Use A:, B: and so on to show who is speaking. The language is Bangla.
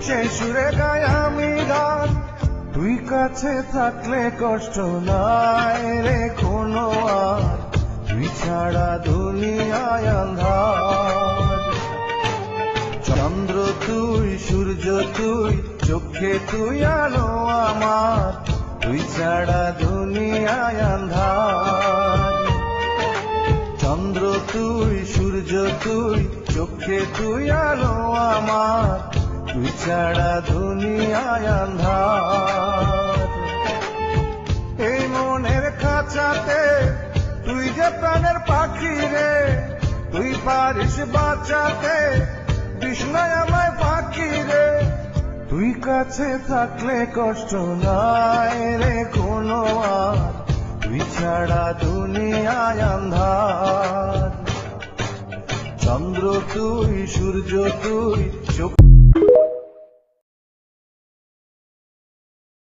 A: সেই সুরে গাই আমি গান, তুই কাছে থাকলে কষ্ট নাই রে কোনো আর, তুই ছাড়া দুনিয়ায় আন্ধার। চন্দ্র তুই, সূর্য তুই, চোখে তুই আলো আমার, তুই ছাড়া দুনিয়ায় আন্ধার। চন্দ্র তুই, সূর্য তুই, চোখে তুই আলো আমার, তুই ছাড়া দুনিয়ায় আন্ধার। এই মনের খাঁচাতে তুই যে প্রাণের পাখি রে, তুই পারিস বাঁচাতে বিষ্ণায় আমায় পাখি রে, তুই কাছে থাকলে কষ্ট নাই রে কোনো আর, তুই ছাড়া দুনিয়ায় আন্ধার। চন্দ্র তুই, সূর্য তুই,